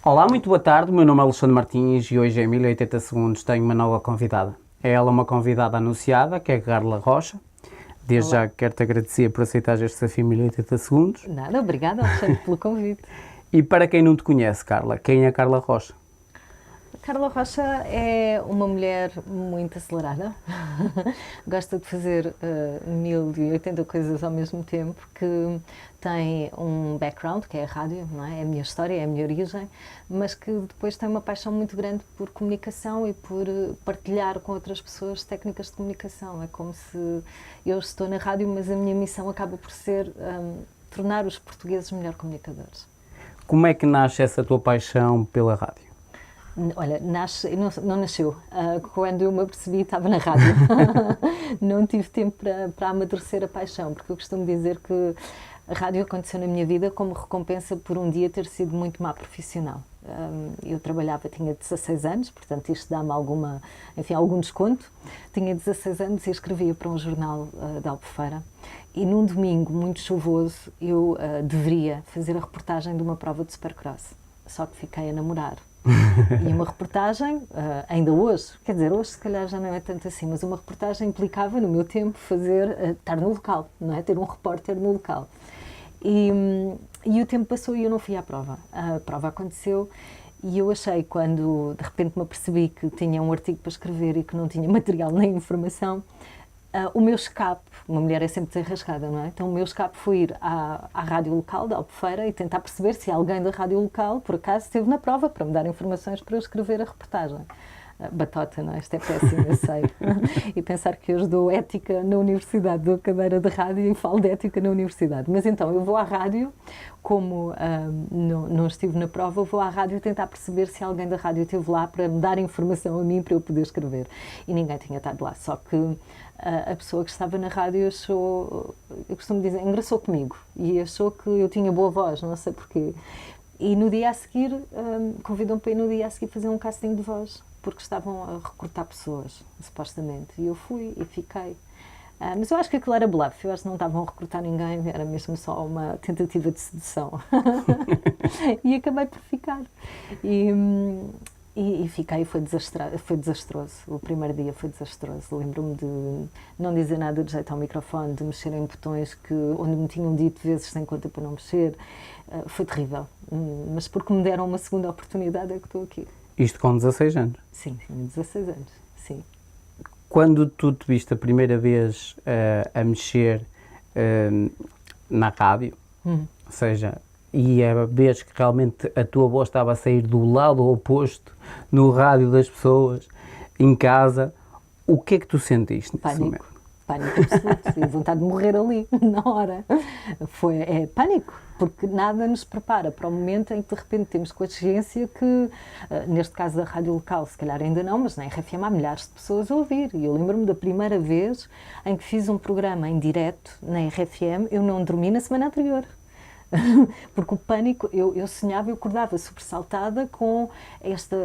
Olá, muito boa tarde. O meu nome é Alexandre Martins e hoje em 1080 segundos tenho uma nova convidada. É ela uma convidada anunciada, que é a Carla Rocha. Desde Olá. já quero-te agradecer por aceitar este desafio em 1080 segundos. Nada, obrigada, Alexandre, pelo convite. E para quem não te conhece, Carla, quem é a Carla Rocha? A Carla Rocha é uma mulher muito acelerada, gosta de fazer 1080 coisas ao mesmo tempo, que tem um background, que é a rádio, não é? É a minha história, é a minha origem, mas que depois tem uma paixão muito grande por comunicação e por partilhar com outras pessoas técnicas de comunicação. É como se eu estou na rádio, mas a minha missão acaba por ser tornar os portugueses melhores comunicadores. Como é que nasce essa tua paixão pela rádio? Olha, não nasceu. Quando eu me apercebi, estava na rádio. Não tive tempo para amadurecer a paixão, porque eu costumo dizer que a rádio aconteceu na minha vida como recompensa por um dia ter sido muito má profissional. Eu trabalhava, tinha 16 anos, portanto isto dá-me algum desconto. Tinha 16 anos e escrevia para um jornal de Albufeira. E num domingo muito chuvoso eu deveria fazer a reportagem de uma prova de supercross. Só que fiquei a namorar. E uma reportagem, ainda hoje, quer dizer, hoje se calhar já não é tanto assim, mas uma reportagem implicava, no meu tempo, estar no local, não é? Ter um repórter no local. E o tempo passou e eu não fui à prova. A prova aconteceu e eu achei, quando de repente me apercebi que tinha um artigo para escrever e que não tinha material nem informação, o meu escape, uma mulher é sempre desenrascada, não é? Então o meu escape foi ir à rádio local da Albufeira e tentar perceber se alguém da rádio local, por acaso, esteve na prova para me dar informações para eu escrever a reportagem. Batota, não é? Isto é péssimo, eu sei. E pensar que hoje dou ética na universidade, dou cadeira de rádio e falo de ética na universidade. Mas então, eu vou à rádio, como não estive na prova, vou à rádio tentar perceber se alguém da rádio esteve lá para me dar informação a mim para eu poder escrever. E ninguém tinha estado lá, só que a pessoa que estava na rádio achou, eu costumo dizer, engraçou comigo e achou que eu tinha boa voz, não sei porquê. E no dia a seguir, convidam-me para ir no dia a seguir fazer um casting de voz, porque estavam a recrutar pessoas, supostamente. E eu fui e fiquei. Mas eu acho que aquilo era bluff, eu acho que não estavam a recrutar ninguém, era mesmo só uma tentativa de sedução. E acabei por ficar. E fiquei, foi desastroso. O primeiro dia foi desastroso. Lembro-me de não dizer nada de jeito ao microfone, de mexer em botões onde me tinham dito vezes sem conta para não mexer. Foi terrível. Mas porque me deram uma segunda oportunidade é que estou aqui. Isto com 16 anos. Sim, tinha 16 anos. Sim. Quando tu te viste a primeira vez a mexer na rádio, ou seja, e a vez que realmente a tua voz estava a sair do lado oposto, no rádio das pessoas, em casa, o que é que tu sentiste nesse momento? Pânico absoluto, e vontade de morrer ali, na hora. É pânico, porque nada nos prepara para o momento em que de repente temos consciência que, neste caso da rádio local, se calhar ainda não, mas na RFM há milhares de pessoas a ouvir. E eu lembro-me da primeira vez em que fiz um programa em direto na RFM, eu não dormi na semana anterior. Porque o pânico, eu sonhava, eu acordava sobressaltada com esta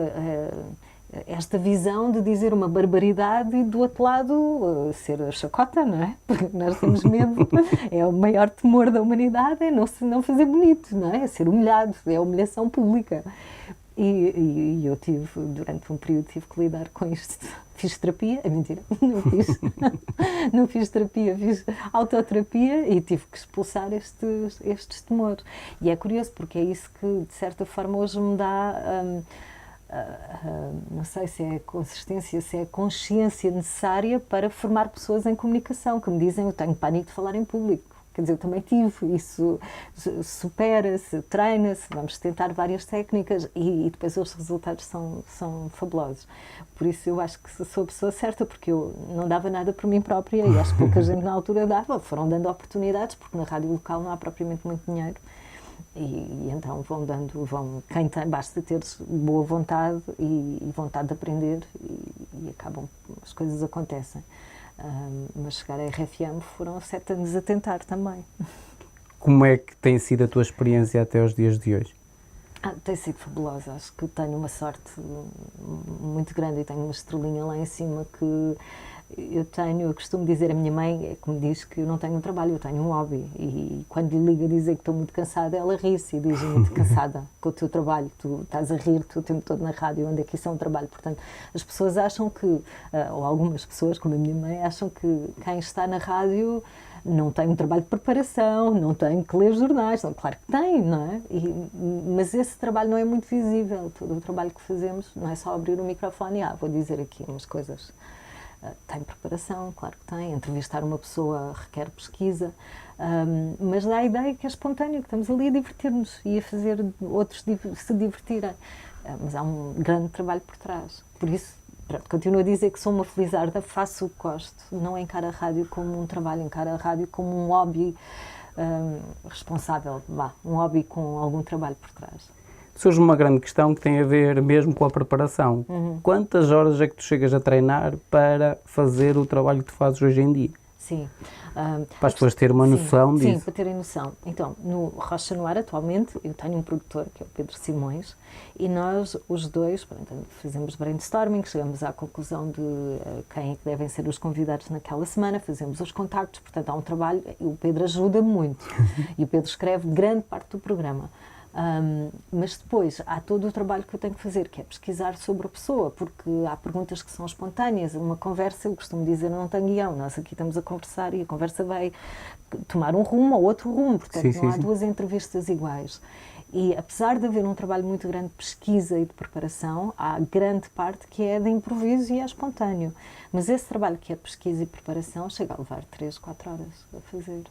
visão de dizer uma barbaridade e do outro lado ser a chacota, não é? Porque nós temos medo, é o maior temor da humanidade, é não fazer bonito, não é? É ser humilhado, é a humilhação pública. E eu durante um período, tive que lidar com isto. Fiz terapia, é mentira, não fiz terapia, fiz autoterapia e tive que expulsar estes temores. E é curioso, porque é isso que, de certa forma, hoje me dá, não sei se é consistência, se é consciência necessária para formar pessoas em comunicação, que me dizem, eu tenho pânico de falar em público. Quer dizer, eu também tive, isso supera-se, treina-se, vamos tentar várias técnicas e depois os resultados são fabulosos. Por isso eu acho que sou a pessoa certa, porque eu não dava nada por mim própria e acho que pouca gente na altura dava, foram dando oportunidades, porque na rádio local não há propriamente muito dinheiro. E então quem tem, basta ter boa vontade e vontade de aprender e as coisas acontecem. Mas chegar à RFM foram 7 anos a tentar também. Como é que tem sido a tua experiência até os dias de hoje? Tem sido fabulosa, acho que tenho uma sorte muito grande e tenho uma estrelinha lá em cima que eu costumo dizer, a minha mãe é que me diz que eu não tenho um trabalho, eu tenho um hobby. E quando lhe ligo a dizer que estou muito cansada, ela ri-se e diz: muito cansada com o teu trabalho, tu estás a rir-te o tempo todo na rádio, onde é que isso é um trabalho? Portanto, as pessoas acham que, ou algumas pessoas, como a minha mãe, acham que quem está na rádio não tem um trabalho de preparação, não tem que ler jornais. Não, claro que tem, não é? Mas esse trabalho não é muito visível. Todo o trabalho que fazemos não é só abrir o microfone e vou dizer aqui umas coisas. Tem preparação, claro que tem. Entrevistar uma pessoa requer pesquisa, mas dá a ideia que é espontâneo, que estamos ali a divertir-nos e a fazer outros se divertirem. Mas há um grande trabalho por trás. Por isso, pronto, continuo a dizer que sou uma felizarda, faço o que gosto, não encaro a rádio como um trabalho, encaro a rádio como um hobby responsável, um hobby com algum trabalho por trás. Surge uma grande questão que tem a ver mesmo com a preparação. Quantas horas é que tu chegas a treinar para fazer o trabalho que tu fazes hoje em dia? Sim. Para as pessoas terem uma noção disso. Sim, para terem noção. Então, no Rocha no Ar, atualmente, eu tenho um produtor, que é o Pedro Simões, e nós, os dois, fazemos brainstorming, chegamos à conclusão de quem é que devem ser os convidados naquela semana, fazemos os contactos, portanto, há um trabalho, e o Pedro ajuda muito, e o Pedro escreve grande parte do programa. Mas depois há todo o trabalho que eu tenho que fazer, que é pesquisar sobre a pessoa, porque há perguntas que são espontâneas. Uma conversa, eu costumo dizer, não tem guião, nós aqui estamos a conversar e a conversa vai tomar um rumo ou outro rumo, portanto não há duas entrevistas iguais. E apesar de haver um trabalho muito grande de pesquisa e de preparação, há grande parte que é de improviso e é espontâneo. Mas esse trabalho que é de pesquisa e preparação chega a levar 3, 4 horas a fazer.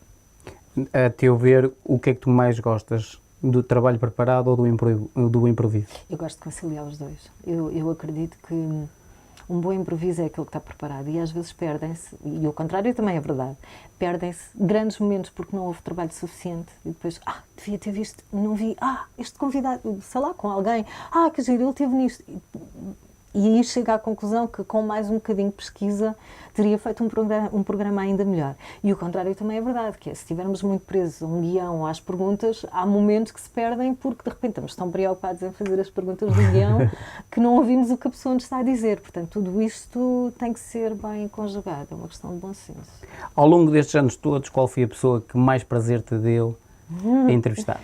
A teu ver, o que é que tu mais gostas? Do trabalho preparado ou do improviso? Eu gosto de conciliar os dois. Eu acredito que um bom improviso é aquele que está preparado e às vezes perdem-se, e o contrário também é verdade, perdem-se grandes momentos porque não houve trabalho suficiente e depois, devia ter visto, não vi, este convidado, sei lá, com alguém, que giro, ele teve nisto. E aí chega à conclusão que com mais um bocadinho de pesquisa teria feito um programa ainda melhor. E o contrário também é verdade, que é, se estivermos muito presos a um guião ou às perguntas, há momentos que se perdem porque de repente estamos tão preocupados em fazer as perguntas do guião que não ouvimos o que a pessoa nos está a dizer. Portanto, tudo isto tem que ser bem conjugado, é uma questão de bom senso. Ao longo destes anos todos, qual foi a pessoa que mais prazer te deu a entrevistar?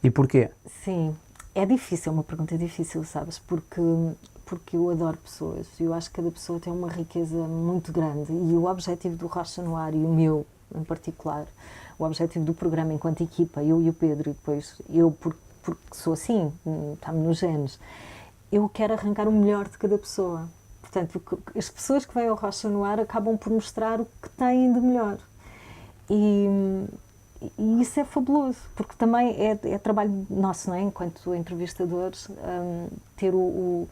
E porquê? Sim, é difícil, uma pergunta difícil, sabes, porque eu adoro pessoas. Eu acho que cada pessoa tem uma riqueza muito grande e o objetivo do Rocha no Ar, e o meu em particular, o objetivo do programa enquanto equipa, eu e o Pedro, e depois eu, porque sou assim, está-me nos genes, eu quero arrancar o melhor de cada pessoa. Portanto, as pessoas que vêm ao Rocha no Ar acabam por mostrar o que têm de melhor. E isso é fabuloso, porque também é trabalho nosso, não é? Enquanto entrevistadores, ter o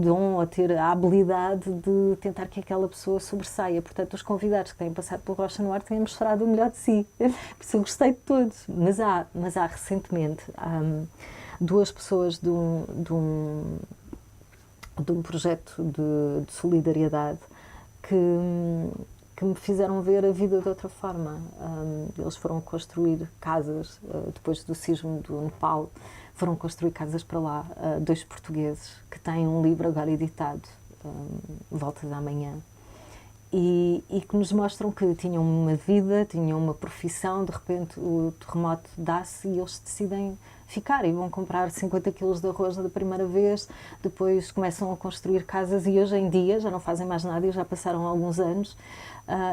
dom ou ter a habilidade de tentar que aquela pessoa sobressaia. Portanto, os convidados que têm passado pelo Rocha no Ar têm mostrado o melhor de si. Por isso eu gostei de todos. Mas há recentemente duas pessoas de um projeto de solidariedade que me fizeram ver a vida de outra forma. Eles foram construir casas, depois do sismo do Nepal, foram construir casas para lá, 2 portugueses, que têm um livro agora editado, Volta da Manhã, e que nos mostram que tinham uma vida, tinham uma profissão, de repente o terremoto dá-se e eles decidem ficar e vão comprar 50 quilos de arroz da primeira vez, depois começam a construir casas e hoje em dia já não fazem mais nada e já passaram alguns anos,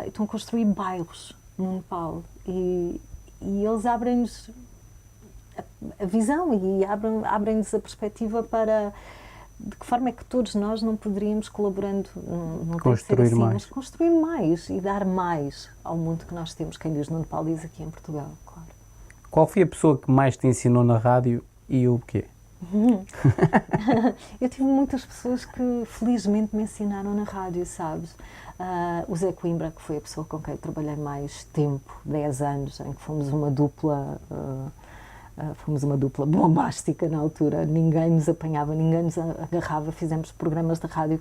estão a construir bairros no Nepal e eles abrem-nos a visão e abrem-nos a perspectiva para de que forma é que todos nós não poderíamos, colaborando, não construir tem que ser assim, mais. mas construir mais e dar mais ao mundo que nós temos. Quem diz no Nepal diz aqui em Portugal, claro. Qual foi a pessoa que mais te ensinou na rádio e o quê? Eu tive muitas pessoas que felizmente me ensinaram na rádio, sabes? O Zé Coimbra, que foi a pessoa com quem eu trabalhei mais tempo, 10 anos, em que fomos uma dupla bombástica na altura, ninguém nos apanhava, ninguém nos agarrava, fizemos programas de rádio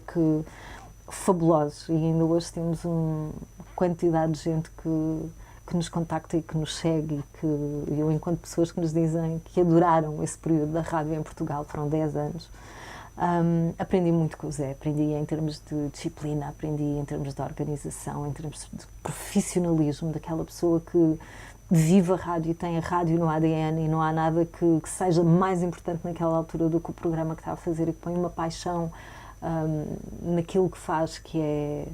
fabulosos e ainda hoje temos uma quantidade de gente que nos contacta e que nos segue e que eu encontro pessoas que nos dizem que adoraram esse período da rádio em Portugal, foram 10 anos. Aprendi muito com o Zé, aprendi em termos de disciplina, aprendi em termos de organização, em termos de profissionalismo, daquela pessoa que vive a rádio e tem a rádio no ADN e não há nada que seja mais importante naquela altura do que o programa que está a fazer e que põe uma paixão naquilo que faz, que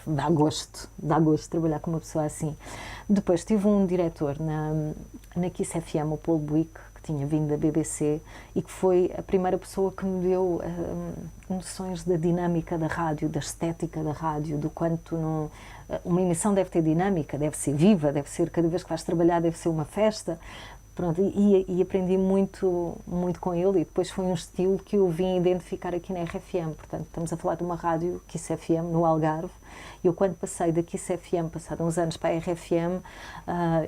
dá gosto trabalhar com uma pessoa assim. Depois tive um diretor na Kiss FM, o Paul Buick, que tinha vindo da BBC e que foi a primeira pessoa que me deu noções da dinâmica da rádio, da estética da rádio, do quanto uma emissão deve ter dinâmica, deve ser viva, deve ser, cada vez que vais trabalhar deve ser uma festa. Pronto, e aprendi muito com ele e depois foi um estilo que eu vim identificar aqui na RFM. Portanto, estamos a falar de uma rádio, Kiss FM, no Algarve. Eu, quando passei da Kiss FM, passados uns anos para a RFM,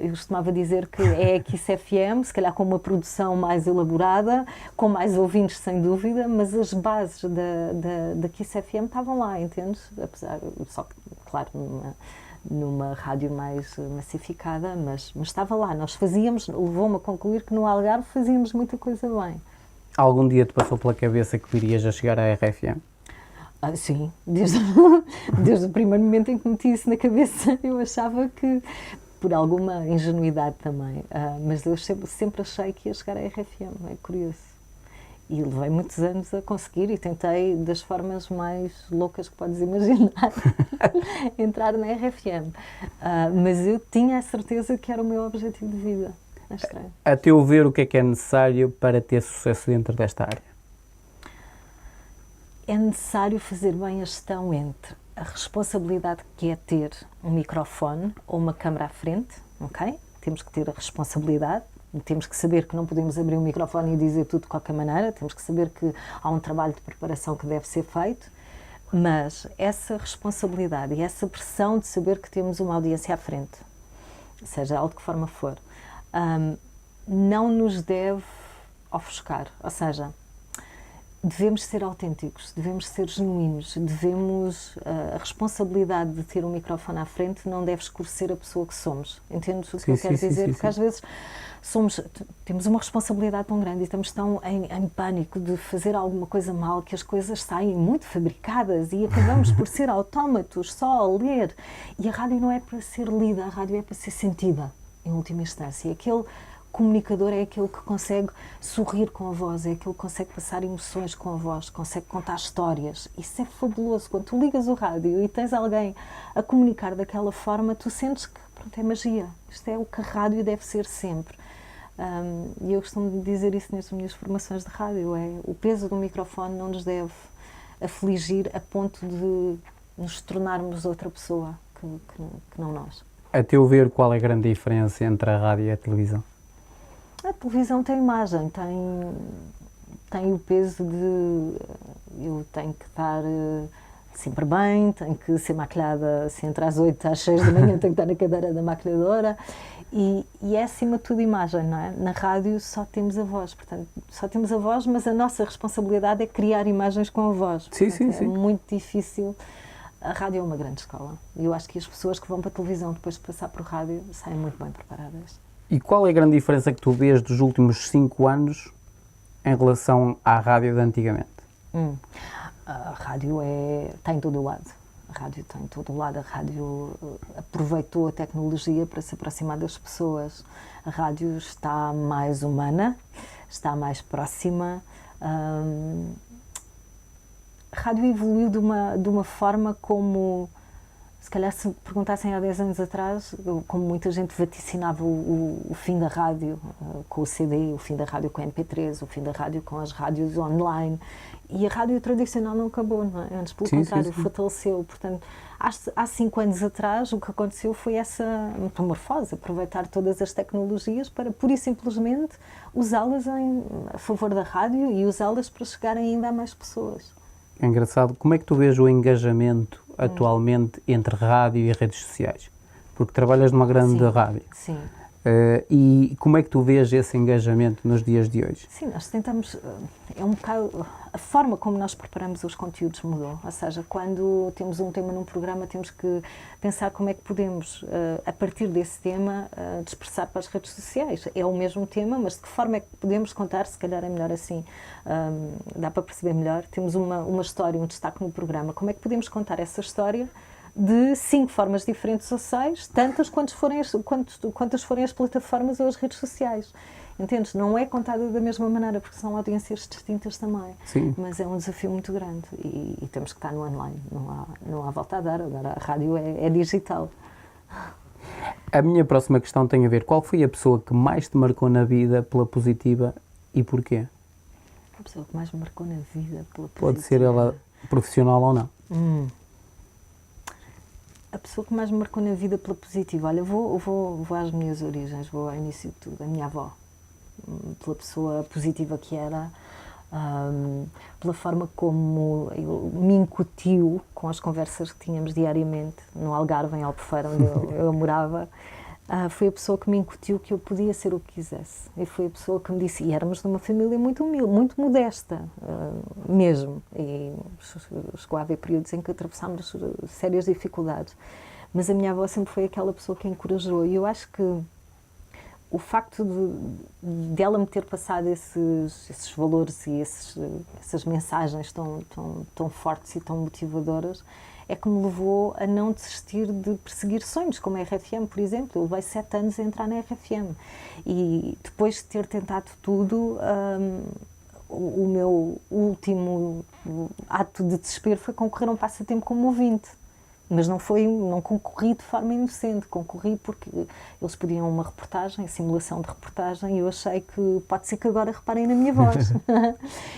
eu costumava dizer que é a Kiss FM, se calhar com uma produção mais elaborada, com mais ouvintes, sem dúvida, mas as bases da Kiss FM estavam lá, entendes? Apesar, só que, claro, numa rádio mais massificada, mas estava lá. Nós fazíamos, levou-me a concluir que no Algarve fazíamos muita coisa bem. Algum dia te passou pela cabeça que irias a chegar à RFM? Sim, desde o primeiro momento em que meti isso na cabeça, eu achava que, por alguma ingenuidade também, mas eu sempre achei que ia chegar à RFM, é curioso. E levei muitos anos a conseguir e tentei, das formas mais loucas que podes imaginar, entrar na RFM. Mas eu tinha a certeza que era o meu objetivo de vida. É estranho. A teu ver, o que é necessário para ter sucesso dentro desta área? É necessário fazer bem a gestão entre a responsabilidade que é ter um microfone ou uma câmara à frente, ok? Temos que ter a responsabilidade. Temos que saber que não podemos abrir o microfone e dizer tudo de qualquer maneira, temos que saber que há um trabalho de preparação que deve ser feito, mas essa responsabilidade e essa pressão de saber que temos uma audiência à frente, seja ela de que forma for, não nos deve ofuscar, ou seja, devemos ser autênticos, devemos ser genuínos, a responsabilidade de ter um microfone à frente não deve escurecer a pessoa que somos. Entendes o que eu quero dizer? Porque às vezes temos uma responsabilidade tão grande e estamos tão em pânico de fazer alguma coisa mal que as coisas saem muito fabricadas e acabamos por ser autómatos, só a ler. E a rádio não é para ser lida, a rádio é para ser sentida, em última instância. Aquele comunicador é aquele que consegue sorrir com a voz, é aquele que consegue passar emoções com a voz, consegue contar histórias. Isso é fabuloso. Quando tu ligas o rádio e tens alguém a comunicar daquela forma, tu sentes que, pronto, é magia. Isto é o que a rádio deve ser sempre. E eu costumo dizer isso nas minhas formações de rádio, o peso do microfone não nos deve afligir a ponto de nos tornarmos outra pessoa que não nós. A teu ver, qual é a grande diferença entre a rádio e a televisão? A televisão tem imagem, tem o peso de eu tenho que estar sempre bem, tenho que ser maquilhada, se entre às 8 às 6 da manhã tenho que estar na cadeira da maquilhadora e é acima de tudo imagem, não é? Na rádio só temos a voz, portanto, só temos a voz, mas a nossa responsabilidade é criar imagens com a voz. Portanto, sim. É muito difícil. A rádio é uma grande escola e eu acho que as pessoas que vão para a televisão depois de passar por rádio saem muito bem preparadas. E qual é a grande diferença que tu vês dos últimos 5 anos em relação à rádio de antigamente? A rádio está em todo o lado. A rádio está em todo o lado. A rádio aproveitou a tecnologia para se aproximar das pessoas. A rádio está mais humana, está mais próxima. A rádio evoluiu de uma forma como... Se calhar se perguntassem há 10 anos atrás, como muita gente vaticinava o fim da rádio com o CD, o fim da rádio com a MP3, o fim da rádio com as rádios online. E a rádio tradicional não acabou, não é? Antes, pelo contrário, fortaleceu. Portanto, há 5 anos atrás, o que aconteceu foi essa metamorfose, aproveitar todas as tecnologias para, pura e simplesmente, usá-las a favor da rádio e usá-las para chegarem ainda a mais pessoas. É engraçado. Como é que tu vês o engajamento atualmente entre rádio e redes sociais? Porque trabalhas numa grande rádio. Sim. E como é que tu vês esse engajamento nos dias de hoje? Sim, nós tentamos, é um bocado, a forma como nós preparamos os conteúdos mudou, ou seja, quando temos um tema num programa temos que pensar como é que podemos, a partir desse tema, dispersar para as redes sociais. É o mesmo tema, mas de que forma é que podemos contar, se calhar é melhor assim, dá para perceber melhor. Temos uma história, um destaque no programa, como é que podemos contar essa história de 5 formas diferentes ou 6, tantas quantas forem as plataformas ou as redes sociais. Entendes? Não é contada da mesma maneira, porque são audiências distintas também. Sim. Mas é um desafio muito grande e temos que estar no online, não há volta a dar. Agora a rádio é digital. A minha próxima questão tem a ver, qual foi a pessoa que mais te marcou na vida pela positiva e porquê? A pessoa que mais me marcou na vida pela positiva. Pode ser ela profissional ou não. A pessoa que mais me marcou na vida pela positiva, olha, vou às minhas origens, vou ao início de tudo, a minha avó, pela pessoa positiva que era, pela forma como me incutiu com as conversas que tínhamos diariamente no Algarve, em Albufeira, onde eu morava. Foi a pessoa que me incutiu que eu podia ser o que quisesse. E foi a pessoa que me disse, e éramos de uma família muito humilde, muito modesta, mesmo. E chegou a haver períodos em que atravessámos sérias dificuldades. Mas a minha avó sempre foi aquela pessoa que encorajou. E eu acho que o facto de ela me ter passado esses valores e essas mensagens tão fortes e tão motivadoras é que me levou a não desistir de perseguir sonhos, como a RFM, por exemplo. Eu levei 7 anos a entrar na RFM e depois de ter tentado tudo, o meu último ato de desespero foi concorrer a um passatempo como ouvinte. Mas não concorri de forma inocente, concorri porque eles pediam uma reportagem, simulação de reportagem, e eu achei que pode ser que agora reparem na minha voz.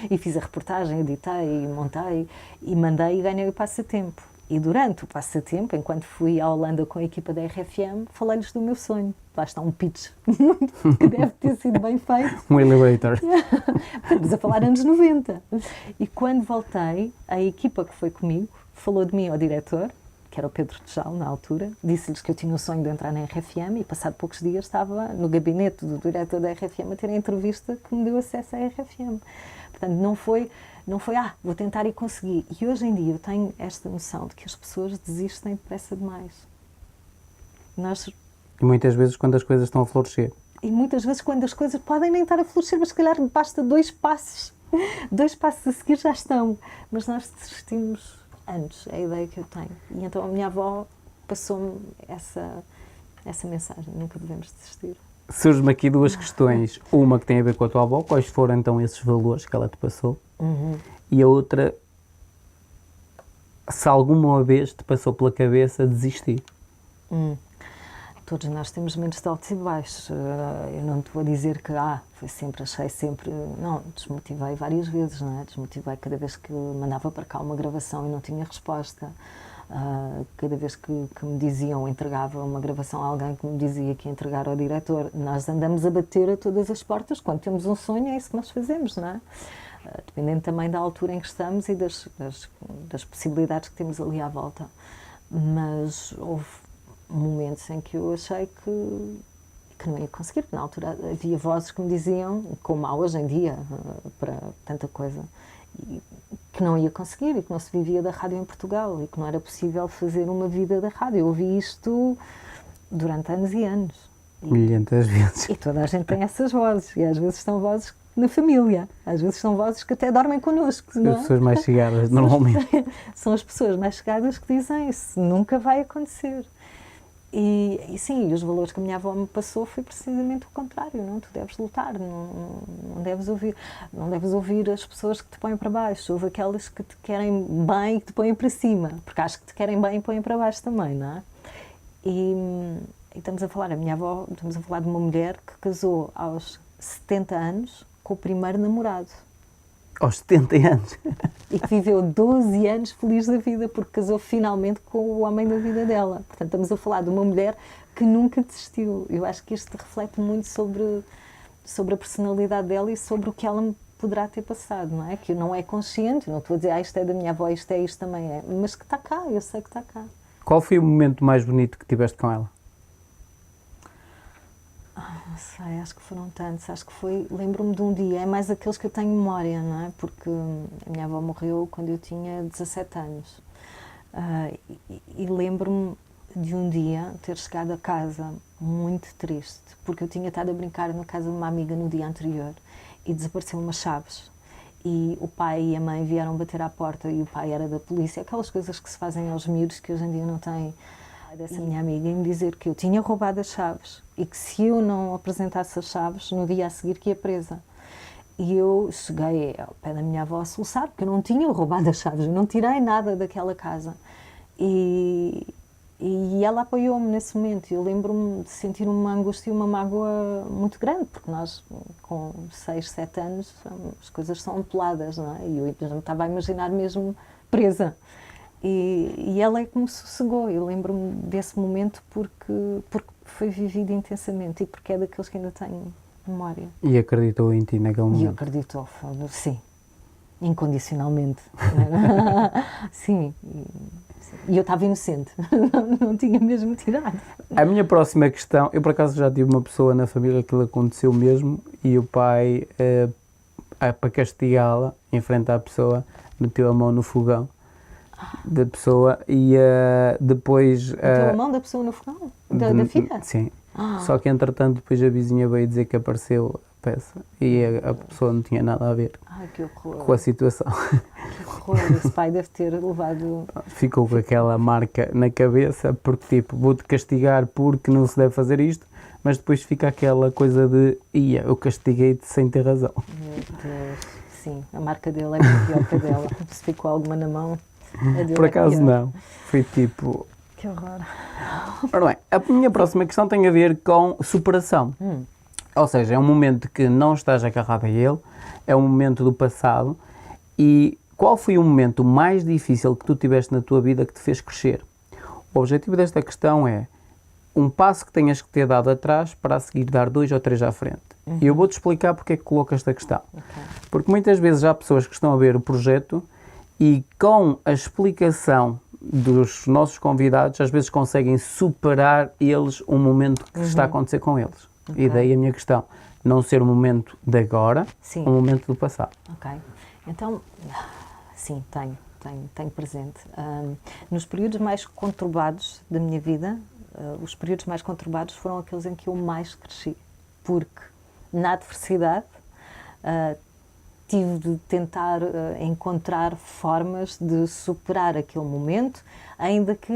E fiz a reportagem, editei, e montei, e mandei e ganhei o passatempo. E durante o passatempo, enquanto fui à Holanda com a equipa da RFM, falei-lhes do meu sonho. Lá está um pitch que deve ter sido bem feito. Um elevator. Estamos a falar anos 90. E quando voltei, a equipa que foi comigo falou de mim ao diretor, que era o Pedro Tejal, na altura, disse-lhes que eu tinha o sonho de entrar na RFM e, passado poucos dias, estava no gabinete do diretor da RFM a ter a entrevista que me deu acesso à RFM. Portanto, não foi, vou tentar e conseguir. E hoje em dia eu tenho esta noção de que as pessoas desistem depressa demais. E muitas vezes quando as coisas estão a florescer. E muitas vezes quando as coisas podem nem estar a florescer, mas se calhar basta 2 passos. 2 passos a seguir já estão. Mas nós desistimos antes, é a ideia que eu tenho. E então a minha avó passou-me essa mensagem, nunca devemos desistir. Surge-me aqui 2 questões, uma que tem a ver com a tua avó, quais foram então esses valores que ela te passou, e a outra, se alguma vez te passou pela cabeça desistir. Todos nós temos momentos de altos e baixos. Eu não te vou dizer que foi sempre, achei sempre... Não, desmotivei várias vezes, não é? Desmotivei cada vez que mandava para cá uma gravação e não tinha resposta. Cada vez que me diziam, entregava uma gravação a alguém que me dizia que ia entregar ao diretor. Nós andamos a bater a todas as portas. Quando temos um sonho, é isso que nós fazemos, não é? Dependendo também da altura em que estamos e das possibilidades que temos ali à volta. Mas houve momentos em que eu achei que não ia conseguir, porque na altura havia vozes que me diziam, como há hoje em dia, para tanta coisa, que não ia conseguir e que não se vivia da rádio em Portugal e que não era possível fazer uma vida da rádio. Eu ouvi isto durante anos e anos. Milhentas vezes. E toda a gente tem essas vozes, e às vezes são vozes na família, às vezes são vozes que até dormem connosco. Não é? As pessoas mais chegadas, normalmente. São as pessoas mais chegadas que dizem isso, nunca vai acontecer. E sim, os valores que a minha avó me passou foi precisamente o contrário, não? Tu deves lutar, não deves ouvir as pessoas que te põem para baixo, ouve aquelas que te querem bem e que te põem para cima, porque acho que te querem bem e põem para baixo também, não é? E estamos a falar de uma mulher que casou aos 70 anos com o primeiro namorado. Aos 70 anos. E que viveu 12 anos feliz da vida, porque casou finalmente com o homem da vida dela. Portanto, estamos a falar de uma mulher que nunca desistiu. Eu acho que isto reflete muito sobre a personalidade dela e sobre o que ela me poderá ter passado, não é? Que não é consciente, não estou a dizer, isto é da minha avó, isto também é, mas que está cá, eu sei que está cá. Qual foi o momento mais bonito que tiveste com ela? Não sei, acho que foram tantos. Acho que foi, lembro-me de um dia, é mais aqueles que eu tenho memória, não é? Porque a minha avó morreu quando eu tinha 17 anos. E lembro-me de um dia ter chegado a casa muito triste, porque eu tinha estado a brincar na casa de uma amiga no dia anterior e desapareceram umas chaves. E o pai e a mãe vieram bater à porta e o pai era da polícia, aquelas coisas que se fazem aos miúdos que hoje em dia não têm. Dessa minha amiga e me dizer que eu tinha roubado as chaves e que se eu não apresentasse as chaves no dia a seguir que ia presa. E eu cheguei ao pé da minha avó a soluçar, porque eu não tinha roubado as chaves, eu não tirei nada daquela casa. E ela apoiou-me nesse momento. Eu lembro-me de sentir uma angústia e uma mágoa muito grande, porque nós, com 6, 7 anos, as coisas são peladas, não é? E eu não estava a imaginar mesmo presa. E ela é que me sossegou. Eu lembro-me desse momento porque foi vivido intensamente e porque é daqueles que ainda tenho memória. E acreditou em ti naquele momento? E acreditou, sim, incondicionalmente. Sim, e eu estava inocente, não tinha mesmo tirado. A minha próxima questão, eu por acaso já tive uma pessoa na família que lhe aconteceu mesmo e o pai, para castigá-la, em frente à pessoa, meteu a mão no fogão da pessoa e depois... Meteu a mão da pessoa no fogão? Da filha? Sim. Só que entretanto depois a vizinha veio dizer que apareceu a peça e a pessoa não tinha nada a ver com a situação. Que horror, esse pai deve ter levado... Ficou com aquela marca na cabeça porque tipo, vou-te castigar porque não se deve fazer isto, mas depois fica aquela coisa de eu castiguei-te sem ter razão. Meu Deus, sim, a marca dele é muito pior que a dela. Se ficou alguma na mão, a dele por acaso é pior. não, foi tipo... Que horror. Ora bem, a minha próxima questão tem a ver com superação. Ou seja, é um momento que não estás agarrado a ele, é um momento do passado. E qual foi o momento mais difícil que tu tiveste na tua vida que te fez crescer? O objetivo desta questão é um passo que tenhas que ter dado atrás para a seguir dar 2 ou 3 à frente. E eu vou-te explicar porque é que coloco esta questão. Porque muitas vezes há pessoas que estão a ver o projeto e com a explicação dos nossos convidados, às vezes conseguem superar eles um momento que está a acontecer com eles. E daí a minha questão, não ser um momento de agora, um momento do passado. Ok, então, sim, tenho presente. Nos períodos mais conturbados da minha vida, os períodos mais conturbados foram aqueles em que eu mais cresci, porque na adversidade tive de tentar encontrar formas de superar aquele momento, ainda que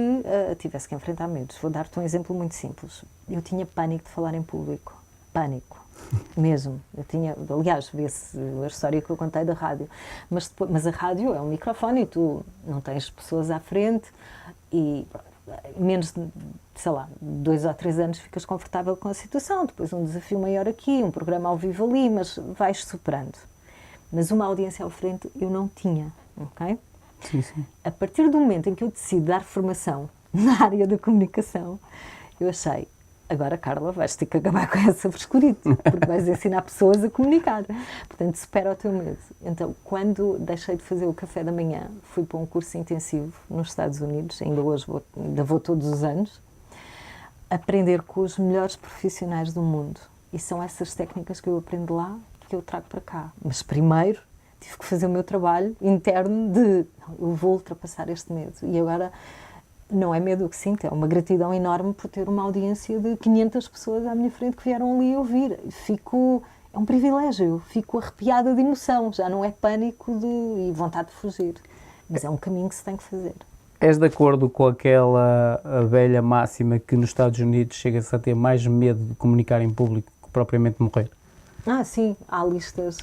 tivesse que enfrentar medos. Vou dar-te um exemplo muito simples. Eu tinha pânico de falar em público. Pânico. Mesmo. Eu tinha, aliás, vê-se a história que eu contei da rádio. Mas a rádio é um microfone e tu não tens pessoas à frente e menos de, sei lá, 2 ou 3 anos ficas confortável com a situação. Depois um desafio maior aqui, um programa ao vivo ali, mas vais superando. Mas uma audiência à frente eu não tinha, ok? Sim, sim. A partir do momento em que eu decido dar formação na área da comunicação, eu achei, agora, Carla, vais ter que acabar com essa frescurite, porque vais ensinar pessoas a comunicar. Portanto, supera o teu medo. Então, quando deixei de fazer o café da manhã, fui para um curso intensivo nos Estados Unidos, ainda hoje ainda vou todos os anos, aprender com os melhores profissionais do mundo. E são essas técnicas que eu aprendo lá que eu trago para cá. Mas primeiro tive que fazer o meu trabalho interno de eu vou ultrapassar este medo. E agora não é medo que sinto, é uma gratidão enorme por ter uma audiência de 500 pessoas à minha frente que vieram ali ouvir. É um privilégio, fico arrepiada de emoção, já não é pânico e vontade de fugir. Mas é um caminho que se tem que fazer. És de acordo com aquela velha máxima que nos Estados Unidos chega-se a ter mais medo de comunicar em público que propriamente morrer? Sim, há listas,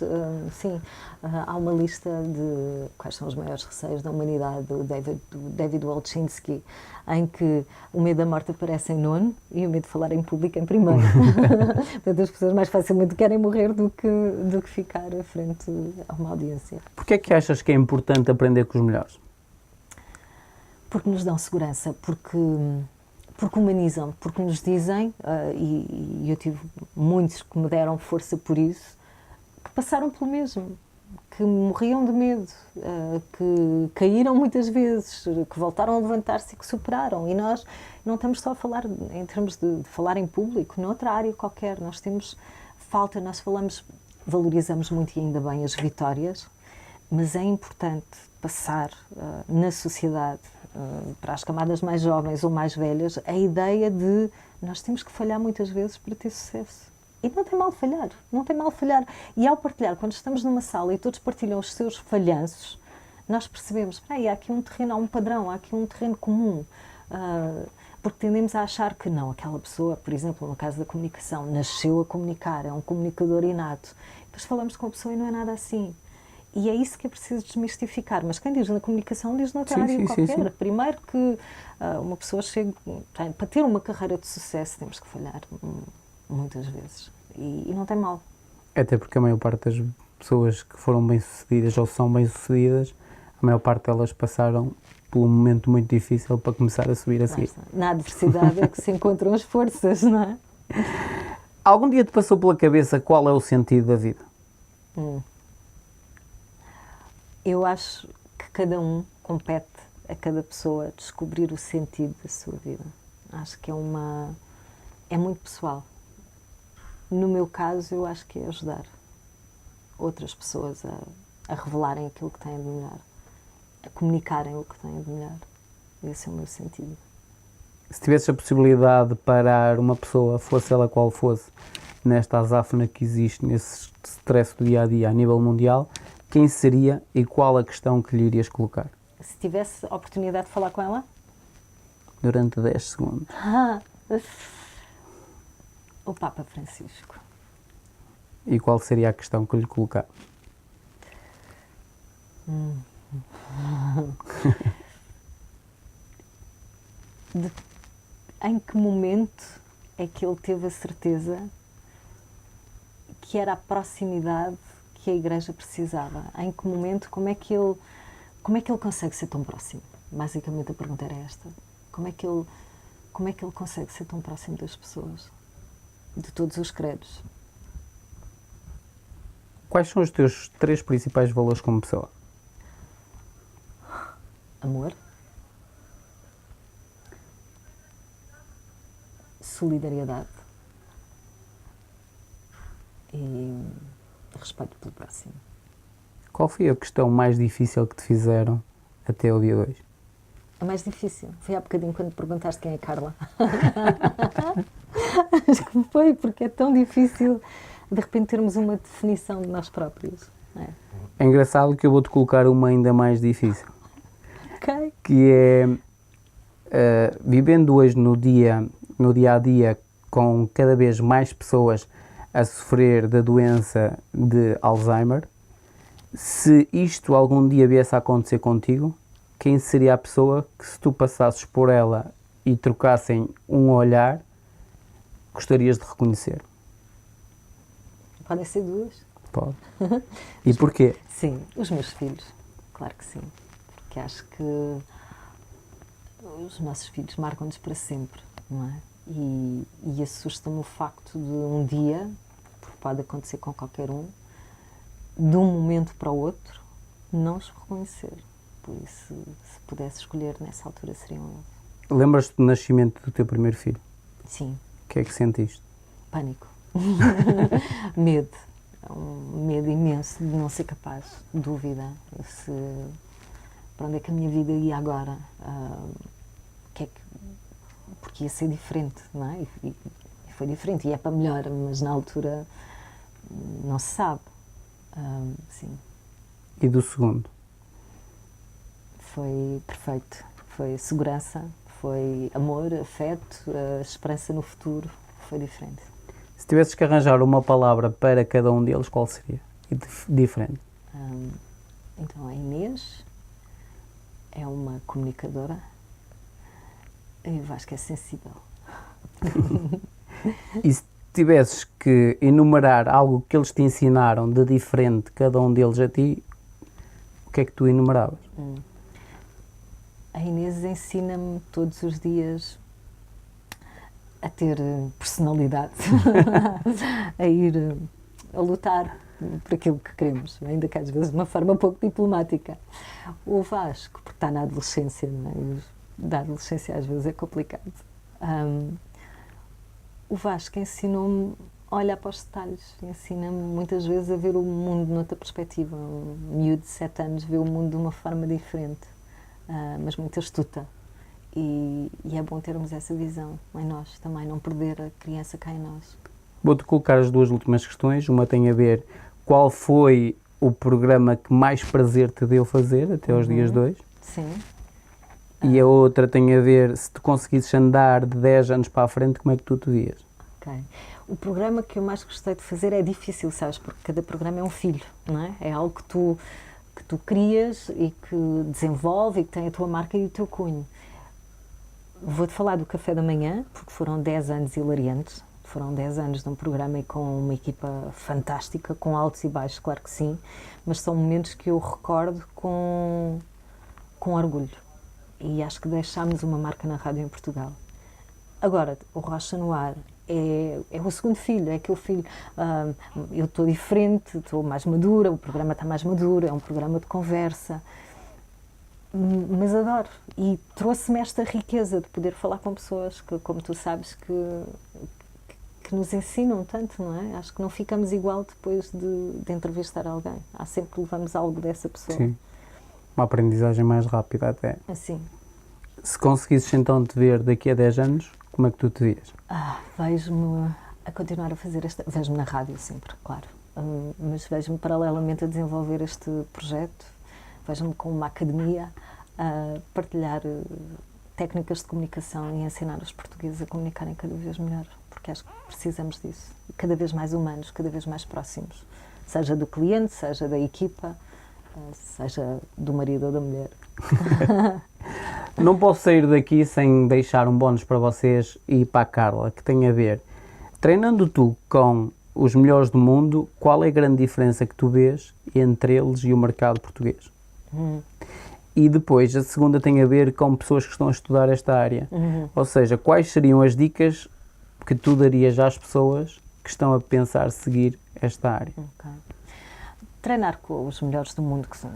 há uma lista de quais são os maiores receios da humanidade, do David Walchinsky, em que o medo da morte aparece em 9º e o medo de falar em público em 1º. Portanto, as pessoas mais facilmente querem morrer do que ficar à frente a uma audiência. Porquê é que achas que é importante aprender com os melhores? Porque nos dão segurança, porque humanizam, porque nos dizem, e eu tive muitos que me deram força por isso, que passaram pelo mesmo. que morriam de medo, que caíram muitas vezes, que voltaram a levantar-se e que superaram. E nós não estamos só a falar em termos de falar em público, noutra área qualquer. Nós temos falta, nós valorizamos muito e ainda bem as vitórias, mas é importante passar na sociedade, para as camadas mais jovens ou mais velhas, a ideia de nós temos que falhar muitas vezes para ter sucesso. E não tem mal falhar, não tem mal falhar. E ao partilhar, quando estamos numa sala e todos partilham os seus falhanços, nós percebemos, espera aí, há aqui um terreno, há um padrão, há aqui um terreno comum. Porque tendemos a achar que não, aquela pessoa, por exemplo, no caso da comunicação, nasceu a comunicar, é um comunicador inato. Depois falamos com a pessoa e não é nada assim. E é isso que é preciso desmistificar. Mas quem diz na comunicação diz noutra área qualquer. Sim. Primeiro que uma pessoa chegue... Para ter uma carreira de sucesso temos que falhar muitas vezes. E não tem mal. Até porque a maior parte das pessoas que foram bem-sucedidas ou são bem-sucedidas, a maior parte delas passaram por um momento muito difícil para começar a subir a seguir. Na adversidade é que se encontram as forças, não é? Algum dia te passou pela cabeça qual é o sentido da vida? Eu acho que cada um compete a cada pessoa descobrir o sentido da sua vida. Acho que é muito pessoal. No meu caso, eu acho que é ajudar outras pessoas a revelarem aquilo que têm de melhor, a comunicarem o que têm de melhor. Esse é o meu sentido. Se tivesses a possibilidade de parar uma pessoa, fosse ela qual fosse, nesta azáfama que existe, nesse stress do dia-a-dia a nível mundial, quem seria e qual a questão que lhe irias colocar? Se tivesse a oportunidade de falar com ela? Durante 10 segundos. O Papa Francisco. E qual seria a questão que lhe colocava? Em que momento é que ele teve a certeza que era a proximidade que a Igreja precisava? Em que momento, como é que ele consegue ser tão próximo? Basicamente a pergunta era esta. Como é que ele consegue ser tão próximo das pessoas? De todos os credos. Quais são os teus 3 principais valores como pessoa? Amor. Solidariedade. E respeito pelo próximo. Qual foi a questão mais difícil que te fizeram até o dia 2? A mais difícil? Foi há bocadinho quando perguntaste quem é Carla. Acho que foi, porque é tão difícil de repente termos uma definição de nós próprios. É engraçado que eu vou-te colocar uma ainda mais difícil. Ok. Que é, vivendo hoje no dia-a-dia, com cada vez mais pessoas a sofrer da doença de Alzheimer, se isto algum dia viesse a acontecer contigo, quem seria a pessoa que, se tu passasses por ela e trocassem um olhar, gostarias de reconhecer? Podem ser 2? Pode. E porquê? Sim, os meus filhos. Claro que sim. Porque acho que os nossos filhos marcam-nos para sempre, não é? E assusta-me o facto de um dia, porque pode acontecer com qualquer um, de um momento para o outro, não os reconhecer. Por isso, se pudesse escolher nessa altura, seriam eles. Lembras-te do nascimento do teu primeiro filho? Sim. O que é que sentiste? Pânico. Medo. Um medo imenso de não ser capaz. Dúvida. Para onde é que a minha vida ia agora? Porque ia ser diferente, não é? E foi diferente. E é para melhor, mas na altura não se sabe. Sim. E do segundo? Foi perfeito. Foi segurança, foi amor, afeto, esperança no futuro. Foi diferente. Se tivesses que arranjar uma palavra para cada um deles, qual seria? E diferente? Então, a Inês é uma comunicadora e eu acho que é sensível. E se tivesses que enumerar algo que eles te ensinaram de diferente, cada um deles a ti, o que é que tu enumeravas? A Inês ensina-me todos os dias a ter personalidade, a lutar por aquilo que queremos, ainda que às vezes de uma forma um pouco diplomática. O Vasco, porque está na adolescência, não é? E da adolescência às vezes é complicado. O Vasco ensinou-me a olhar para os detalhes, ensina-me muitas vezes a ver o mundo noutra perspectiva. Um miúdo de 7 anos vê o mundo de uma forma diferente, mas muito astuta. E é bom termos essa visão em nós também, não perder a criança cá em nós. Vou-te colocar as duas últimas questões. Uma tem a ver qual foi o programa que mais prazer te deu fazer até aos dias de hoje. Sim. E a outra tem a ver se tu conseguisses andar de 10 anos para a frente, como é que tu te vias? Ok. O programa que eu mais gostei de fazer é difícil, sabes, porque cada programa é um filho, não é? É algo que tu crias e que desenvolve e que tem a tua marca e o teu cunho. Vou-te falar do Café da Manhã, porque foram 10 anos hilariantes. Foram 10 anos de um programa e com uma equipa fantástica, com altos e baixos, claro que sim, mas são momentos que eu recordo com orgulho. E acho que deixámos uma marca na rádio em Portugal. Agora, o Rocha no Ar é o segundo filho, é aquele filho. Eu estou diferente, estou mais madura, o programa está mais maduro, é um programa de conversa. Mas adoro. E trouxe-me esta riqueza de poder falar com pessoas que, como tu sabes, que nos ensinam tanto, não é? Acho que não ficamos igual depois de entrevistar alguém. Há sempre que levamos algo dessa pessoa. Sim. Uma aprendizagem mais rápida até. Assim. Se conseguisses então te ver daqui a 10 anos, como é que tu te vias? Vejo-me a continuar a fazer vejo-me na rádio sempre, claro. Mas vejo-me paralelamente a desenvolver este projeto. Vejo-me com uma academia a partilhar técnicas de comunicação e ensinar os portugueses a comunicarem cada vez melhor, porque acho que precisamos disso. Cada vez mais humanos, cada vez mais próximos. Seja do cliente, seja da equipa, seja do marido ou da mulher. Não posso sair daqui sem deixar um bónus para vocês e para a Carla, que tem a ver. Treinando tu com os melhores do mundo, qual é a grande diferença que tu vês entre eles e o mercado português? E depois, a segunda tem a ver com pessoas que estão a estudar esta área. Ou seja, quais seriam as dicas que tu darias às pessoas que estão a pensar seguir esta área? Okay. Treinar com os melhores do mundo, que são,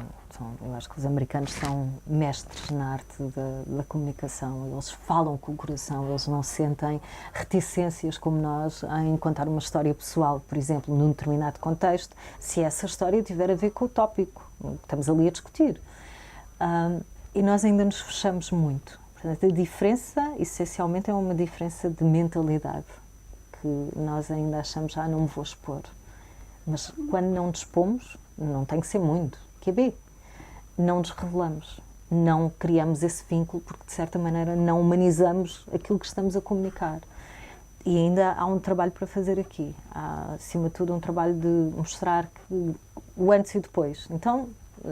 eu acho que os americanos são mestres na arte da comunicação. Eles falam com o coração, eles não sentem reticências como nós em contar uma história pessoal, por exemplo, num determinado contexto, se essa história tiver a ver com o tópico que estamos ali a discutir. E nós ainda nos fechamos muito. Portanto, a diferença, essencialmente, é uma diferença de mentalidade, que nós ainda achamos, não me vou expor. Mas quando não nos expomos, não tem que ser muito, não nos revelamos, não criamos esse vínculo, porque de certa maneira não humanizamos aquilo que estamos a comunicar. E ainda há um trabalho para fazer aqui. Há, acima de tudo, um trabalho de mostrar o antes e depois. Então,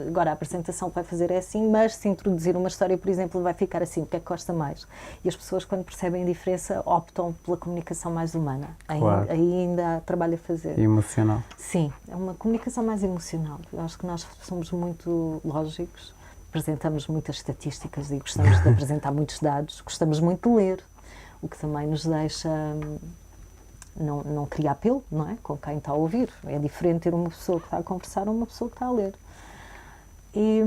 agora a apresentação que vai fazer é assim, mas se introduzir uma história, por exemplo, vai ficar assim, o que é que gosta mais? E as pessoas, quando percebem a diferença, optam pela comunicação mais humana. Claro. Aí ainda há trabalho a fazer. E emocional. Sim, é uma comunicação mais emocional. Eu acho que nós somos muito lógicos, apresentamos muitas estatísticas e gostamos de apresentar muitos dados, gostamos muito de ler, o que também nos deixa... Não cria apelo, não é? Com quem está a ouvir. É diferente ter uma pessoa que está a conversar ou uma pessoa que está a ler. E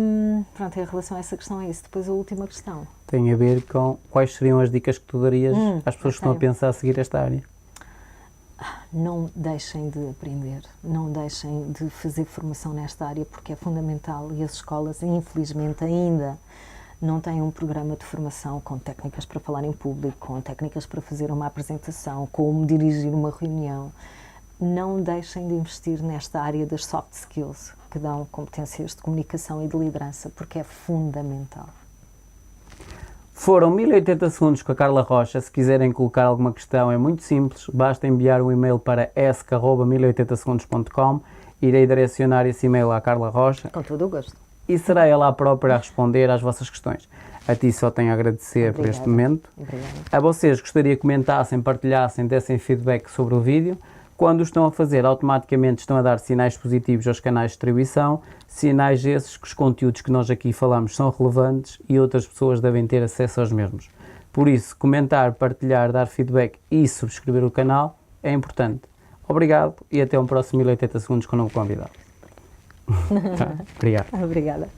pronto, em relação a essa questão é isso. Depois a última questão. Tem a ver com quais seriam as dicas que tu darias às pessoas que estão a pensar a seguir esta área? Não deixem de aprender, não deixem de fazer formação nesta área, porque é fundamental e as escolas, infelizmente, ainda não têm um programa de formação com técnicas para falar em público, com técnicas para fazer uma apresentação, como dirigir uma reunião. Não deixem de investir nesta área das soft skills, que dão competências de comunicação e de liderança, porque é fundamental. Foram 1080 segundos com a Carla Rocha. Se quiserem colocar alguma questão é muito simples, basta enviar um e-mail para esc@1080segundos.com. Irei direcionar esse e-mail à Carla Rocha. Com todo o gosto. E será ela a própria a responder às vossas questões. A ti só tenho a agradecer por este momento. Obrigada. A vocês gostaria que comentassem, partilhassem, dessem feedback sobre o vídeo. Quando o estão a fazer, automaticamente estão a dar sinais positivos aos canais de distribuição, sinais esses que os conteúdos que nós aqui falamos são relevantes e outras pessoas devem ter acesso aos mesmos. Por isso, comentar, partilhar, dar feedback e subscrever o canal é importante. Obrigado e até um próximo 1080 segundos com um novo convidado. Tá, obrigado. Obrigada.